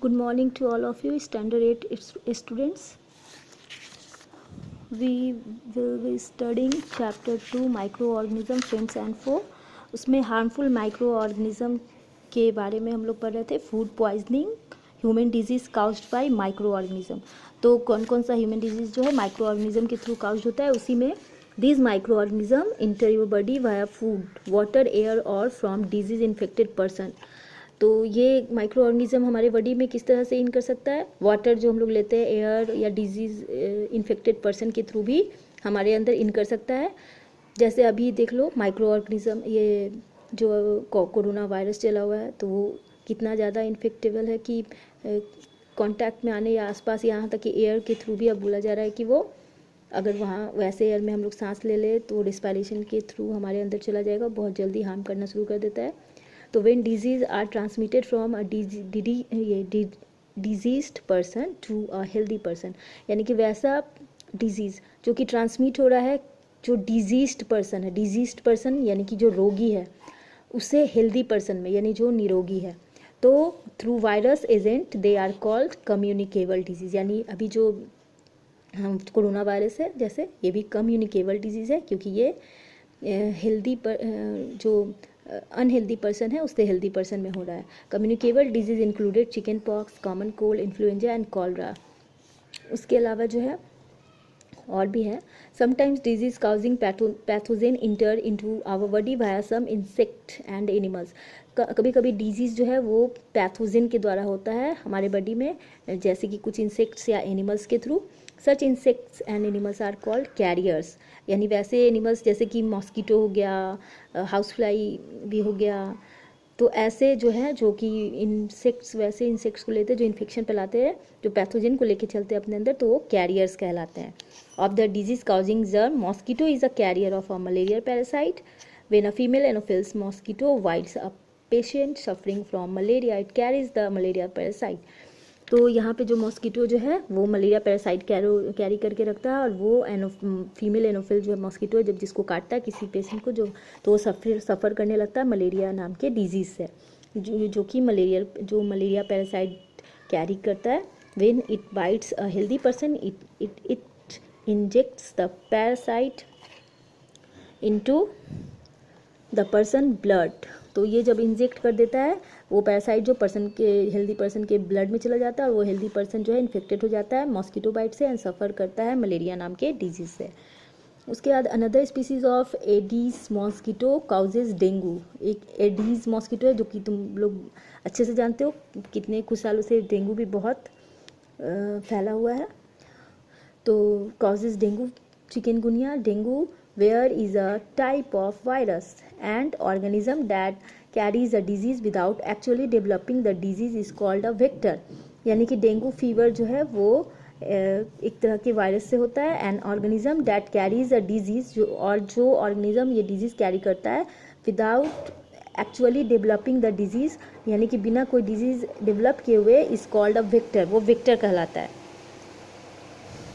Good morning to all of you, Standard 8 students. We will be studying Chapter 2 Microorganism, Friends and Foe. उसमें harmful micro organism के बारे में हम लोग पढ़ रहे थे. Food poisoning, human disease caused by microorganism. तो कौन कौन सा ह्यूमन डिजीज़ जो है माइक्रो ऑर्गेनिज्म के थ्रू काउज्ड होता है. उसी में this micro organism inter your body via food, water, air और फ्रॉम डिजीज इन्फेक्टेड पर्सन. तो ये माइक्रो ऑर्गेनिज्म हमारे बॉडी में किस तरह से इन कर सकता है. वाटर जो हम लोग लेते हैं, एयर या डिजीज़ इन्फेक्टेड पर्सन के थ्रू भी हमारे अंदर इन कर सकता है. जैसे अभी देख लो माइक्रो ऑर्गेनिज्म, ये जो कोरोना वायरस चला हुआ है, तो वो कितना ज़्यादा इन्फेक्टेबल है कि कांटेक्ट में आने या आसपास, यहाँ तक कि एयर के थ्रू भी अब बोला जा रहा है कि वो अगर वहाँ वैसे एयर में हम लोग सांस ले ले तो रिस्पायरेशन के थ्रू हमारे अंदर चला जाएगा, बहुत जल्दी हार्म करना शुरू कर देता है. तो when diseases are transmitted from a diseased person to a healthy person, यानी कि वैसा डिजीज़ जो कि ट्रांसमिट हो रहा है जो डिजीज्ड पर्सन है, डिजीज्ड पर्सन यानी कि जो रोगी है, उससे हेल्दी पर्सन में यानी जो निरोगी है. तो through virus agent they are called communicable disease. यानी अभी जो कोरोना वायरस है, जैसे ये भी कम्युनिकेबल डिजीज़ है, क्योंकि ये हेल्दी पर जो अनहेल्दी पर्सन है उससे हेल्दी पर्सन में हो रहा है. Communicable disease included chicken pox, common cold, influenza and cholera. उसके अलावा जो है और भी है. Sometimes disease causing pathogen enter into our body via some insect and animals. कभी कभी डिजीज़ जो है वो पैथोजेन के द्वारा होता है हमारे बॉडी में, जैसे कि कुछ इंसेक्ट्स या एनिमल्स के through. Such insects and animals are called carriers. यानी वैसे एनिमल्स जैसे कि मॉस्किटो हो गया, हाउस फ्लाई भी हो गया, तो ऐसे जो है जो कि इंसेक्ट्स, वैसे इंसेक्ट्स को लेते हैं जो इन्फेक्शन फैलाते हैं, जो पैथोजन को लेके चलते हैं अपने अंदर, तो वो कैरियर्स कहलाते हैं. Of the disease causing germ, mosquito is a carrier of a malaria parasite. When a female Anopheles mosquito bytes a patient suffering from malaria, it carries the malaria parasite. तो यहाँ पे जो मॉस्किटो जो है वो malaria parasite carry करके रखता है, और वो फीमेल एनोफिल जो है मॉस्किटो, जब जिसको काटता है किसी पेशेंट को, तो वो सफ़र करने लगता है मलेरिया नाम के डिजीज़ से, जो कि मलेरिया पैरासाइट कैरी करता है. When it bytes a healthy person, it injects the parasite into the person blood. तो ये जब इंजेक्ट कर देता है वो पैरासाइट जो हेल्दी पर्सन के ब्लड में चला जाता है, और वो हेल्दी पर्सन जो है इन्फेक्टेड हो जाता है मॉस्किटो बाइट से एंड सफ़र करता है मलेरिया नाम के डिजीज़ से. उसके बाद another species of Aedes mosquito causes dengue. एक एडीज मॉस्किटो है जो कि तुम लोग अच्छे से जानते हो, कितने कुछ सालों से डेंगू भी बहुत फैला हुआ है. तो causes dengue, chikungunya, dengue where is a type of virus and organism that carries a disease without actually developing the disease is called a vector. यानी कि डेंगू फीवर जो है वो एक तरह के वायरस से होता है. And organism that carries a disease, जो ऑर्गेनिज्म ये डिजीज़ कैरी करता है without actually developing the disease, यानी कि बिना कोई डिजीज़ डेवलप किए हुए, इज कॉल्ड अ वेक्टर. वो वेक्टर कहलाता है.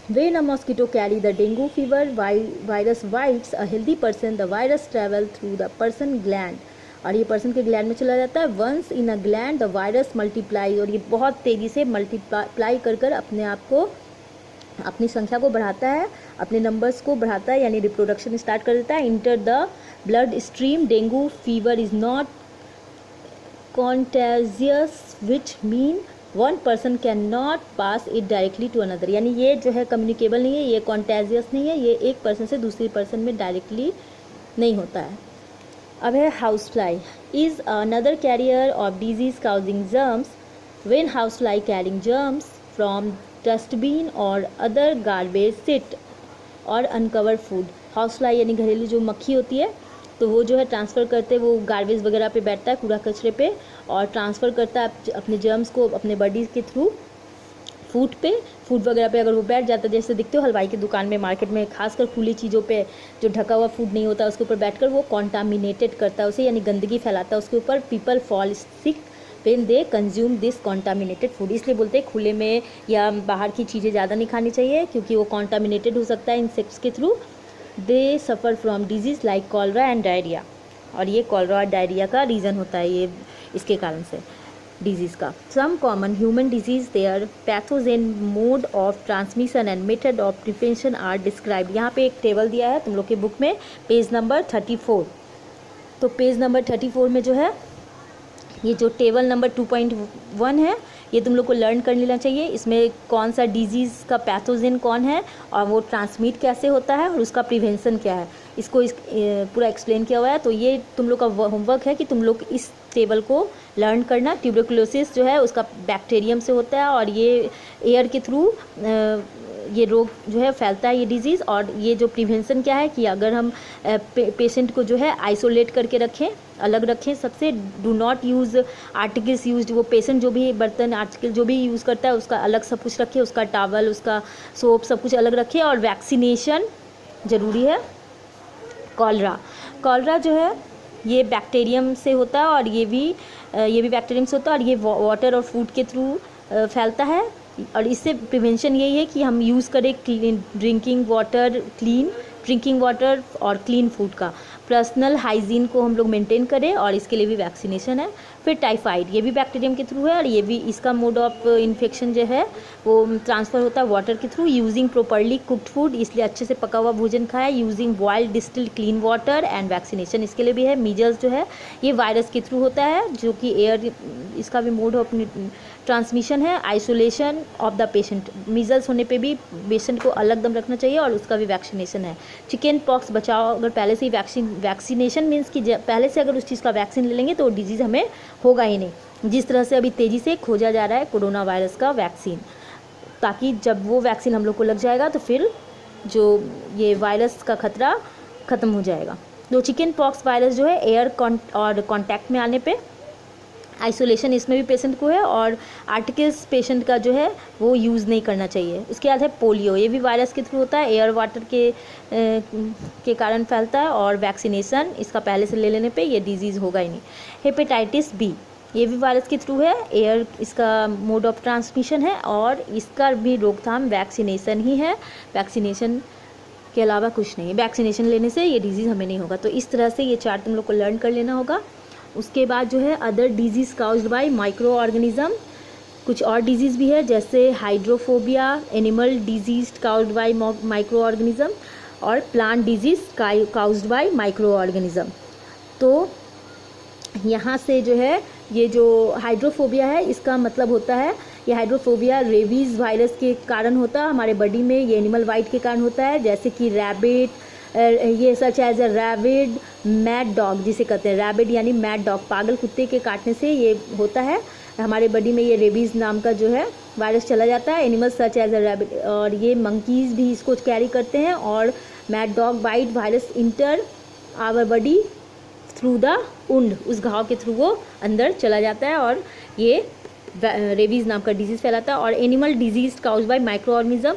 When a mosquito carry the dengue fever virus bites a healthy person, the virus travel through the person gland, और ये पर्सन के ग्लैंड में चला जाता है. Once in a gland the virus multiply, और ये बहुत तेज़ी से मल्टीप्लाई कर अपने आप को, अपनी संख्या को बढ़ाता है, अपने नंबर्स को बढ़ाता है, यानी रिप्रोडक्शन स्टार्ट कर देता है. Enter the blood stream. Dengue fever is not contagious which mean one person can not pass it directly to another. यानी ये जो है कम्युनिकेबल नहीं है, ये कॉन्टेजियस नहीं है, ये एक पर्सन से दूसरी पर्सन में डायरेक्टली नहीं होता है. अब है house fly is another carrier of disease causing germs. When house fly carrying germs from dustbin और अदर गार्बेज सिट और अनकवर फूड. हाउस फ्लाई यानी घरेलू जो मक्खी होती है, तो वो जो है ट्रांसफ़र करते, वो गार्बेज वगैरह पे बैठता है, कूड़ा कचरे पे, और ट्रांसफ़र करता है अपने जर्म्स को अपने बॉडी के थ्रू फूड वगैरह पे. अगर वो बैठ जाता है, जैसे दिखते हो हलवाई की दुकान में, मार्केट में, खासकर खुली चीज़ों पे जो ढका हुआ फूड नहीं होता उसके ऊपर बैठकर वो कॉन्टामिनेटेड करता है उसे, यानी गंदगी फैलाता है उसके ऊपर. People fall sick when they consume this contaminated food. इसलिए बोलते हैं खुले में या बाहर की चीज़ें ज़्यादा नहीं खानी चाहिए, क्योंकि वो कॉन्टामिनेटेड हो सकता है इंसेक्ट्स के through. They suffer from disease like cholera and diarrhoea, और ये कॉलरा और डायरिया का रीज़न होता है ये इसके कारण से. डिजीज़ का। Some common human disease, their pathogen, mode of transmission and method of prevention are described. यहाँ पे एक टेबल दिया है तुम लोग के बुक में, पेज नंबर 34। तो पेज नंबर 34 में जो है ये जो टेबल नंबर 2.1 है ये तुम लोग को लर्न कर लेना चाहिए। इसमें कौन सा डिजीज़ का पैथोजेन कौन है और वो ट्रांसमिट कैसे होता है और उसका प्रिवेंशन क्या है, इसको पूरा एक्सप्लेन किया हुआ है। तो ये तुम लोग का होमवर्क है कि तुम लोग इस टेबल को लर्न करना। ट्यूबरकुलोसिस जो है उसका बैक्टीरियम से होता है और ये एयर के थ्रू ये रोग जो है फैलता है, ये डिजीज़। और ये जो प्रिवेंशन क्या है कि अगर हम पेशेंट को जो है आइसोलेट करके रखें, अलग रखें सबसे, do not use articles used, वो पेशेंट जो भी बर्तन आर्टिकल जो भी यूज़ करता है उसका अलग सब कुछ रखे, उसका टावल, उसका सोप सब कुछ अलग रखे। और वैक्सीनेशन ज़रूरी है। कॉलरा जो है ये बैक्टीरियम से होता है और ये भी बैक्टीरियम से होता है और ये वाटर और फूड के थ्रू फैलता है। और इससे प्रिवेंशन यही है कि हम यूज़ करें क्लीन ड्रिंकिंग वाटर और क्लीन फूड का। पर्सनल हाइजीन को हम लोग मेंटेन करें और इसके लिए भी वैक्सीनेशन है। फिर टाइफाइड, ये भी बैक्टीरियम के थ्रू है और ये भी इसका मोड ऑफ इन्फेक्शन जो है वो ट्रांसफ़र होता है वाटर के through. Using properly cooked food, इसलिए अच्छे से पका हुआ भोजन खाया। Using boiled distilled clean water and vaccination इसके लिए भी है। मीजल्स जो है ये वायरस के थ्रू होता है जो कि एयर, इसका भी मोड ऑफ ट्रांसमिशन है। Isolation of the patient, measles होने पे भी पेशेंट को अलग दम रखना चाहिए और उसका भी वैक्सीनेशन है। चिकन पॉक्स बचाओ, अगर पहले से ही वैक्सीनेशन मीन्स कि पहले से अगर उस चीज़ का वैक्सीन ले लेंगे तो डिजीज़ हमें होगा ही नहीं। जिस तरह से अभी तेज़ी से खोजा जा रहा है कोरोना वायरस का वैक्सीन, ताकि जब वो वैक्सीन हम लोग को लग जाएगा तो फिर जो ये वायरस का खतरा ख़त्म हो जाएगा। तो चिकन पॉक्स वायरस जो है एयर और कॉन्टैक्ट में आने पे आइसोलेशन इसमें भी पेशेंट को है और आर्टिकल्स पेशेंट का जो है वो यूज़ नहीं करना चाहिए। उसके बाद है पोलियो, ये भी वायरस के थ्रू होता है, एयर वाटर के कारण फैलता है और वैक्सीनेशन इसका पहले से ले लेने पे ये डिजीज़ होगा ही नहीं। हेपेटाइटिस बी, ये भी वायरस के थ्रू है, एयर इसका मोड ऑफ ट्रांसमिशन है और इसका भी रोकथाम वैक्सीनेशन ही है। वैक्सीनेशन के अलावा कुछ नहीं है, वैक्सीनेशन लेने से ये डिजीज़ हमें नहीं होगा। तो इस तरह से ये चार्ट तुम लोग को लर्न कर लेना होगा। उसके बाद जो है other disease caused by microorganism, कुछ और डिजीज़ भी है जैसे hydrophobia, animal disease caused by microorganism और plant disease caused by microorganism. तो यहाँ से जो है ये जो हाइड्रोफोबिया है इसका मतलब होता है, ये हाइड्रोफोबिया रेबीज़ वायरस के कारण होता है हमारे बॉडी में, ये एनिमल बाइट के कारण होता है, जैसे कि रैबिट, ये such as a rabid mad dog जिसे कहते हैं, रैबिड यानी मैड डॉग, पागल कुत्ते के काटने से ये होता है हमारे बॉडी में, ये रेबीज़ नाम का जो है वायरस चला जाता है। Animal such as a rabid, और ये मंकीज़ भी इसको कैरी करते हैं। और mad dog bite virus enter our body through the wound, उस घाव के थ्रू वो अंदर चला जाता है और ये रेबीज़ नाम का डिजीज़ फैलाता है। और animal disease caused by microorganism,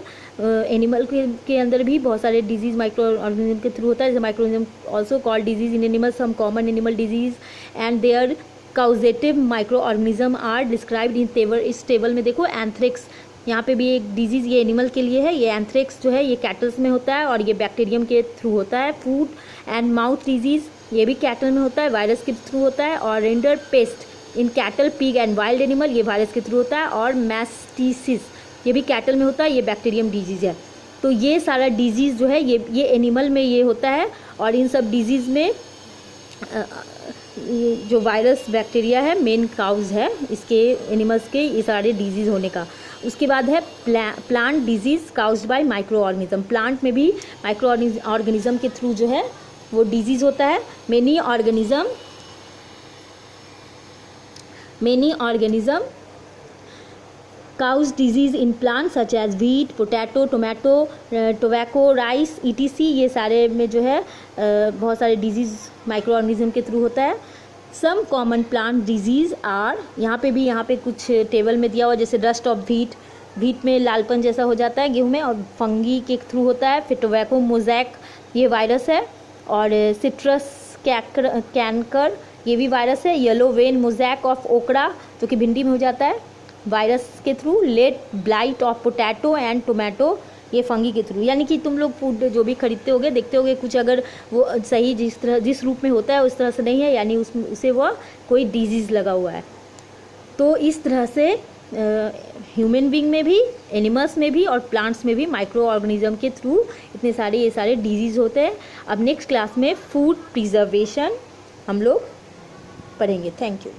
animal के अंदर भी बहुत सारे डिजीज़ माइक्रो ऑर्गेनिज्म के थ्रू होता है, जैसे microorganism also called disease in animal, some common animal disease and their causative microorganism are described in table. इस टेबल में देखो एंथ्रेक्स, यहाँ पे भी एक डिजीज़ ये एनिमल के लिए है, ये एंथ्रेक्स जो है ये कैटल्स में होता है और ये बैक्टीरियम के थ्रू होता है। फूट एंड माउथ डिजीज़, ये भी कैटल में होता है, वायरस के थ्रू होता है। और render paste in cattle, pig and wild animal, ये वायरस के थ्रू होता है। और मैस्टिसिस, ये भी कैटल में होता है, ये बैक्टीरियम डिजीज़ है। तो ये सारा डिजीज़ जो है ये एनिमल में ये होता है और इन सब डिजीज़ में जो वायरस बैक्टीरिया है मेन काउज है इसके, एनिमल्स के ये सारे डिजीज़ होने का। उसके बाद है plant disease caused by micro organism, plant में भी माइक्रो ऑर्गेनिज्म के थ्रू जो है वो डिजीज़ होता है। Many organism cause disease in plant such as wheat, potato, tomato, tobacco, rice ETC, ये सारे में जो है बहुत सारे डिजीज़ माइक्रो ऑर्गेनिज्म के थ्रू होता है। Some common plant disease are, यहाँ पे कुछ टेबल में दिया हुआ, जैसे डस्ट ऑफ व्हीट में लालपन जैसा हो जाता है गेहूँ में और फंगी के थ्रू होता है। फिर टोबैको मोज़ैक, ये वायरस है। और सिट्रस कैंकर, ये भी वायरस है। येलो वेन मोज़ैक ऑफ ओकरा, जो कि भिंडी में हो जाता है वायरस के थ्रू। Late blight of potato and tomato, ये फंगी के थ्रू। यानी कि तुम लोग फूड जो भी खरीदते होगे देखते होगे कुछ अगर वो सही जिस रूप में होता है उस तरह से नहीं है, यानी उसे वो कोई डिजीज़ लगा हुआ है। तो इस तरह से ह्यूमन बींग में भी, एनिमल्स में भी और प्लांट्स में भी माइक्रो ऑर्गेनिज्म के थ्रू इतने सारे ये सारे डिजीज़ होते हैं। अब नेक्स्ट क्लास में फूड प्रिजर्वेशन हम लोग पढ़ेंगे। Thank you.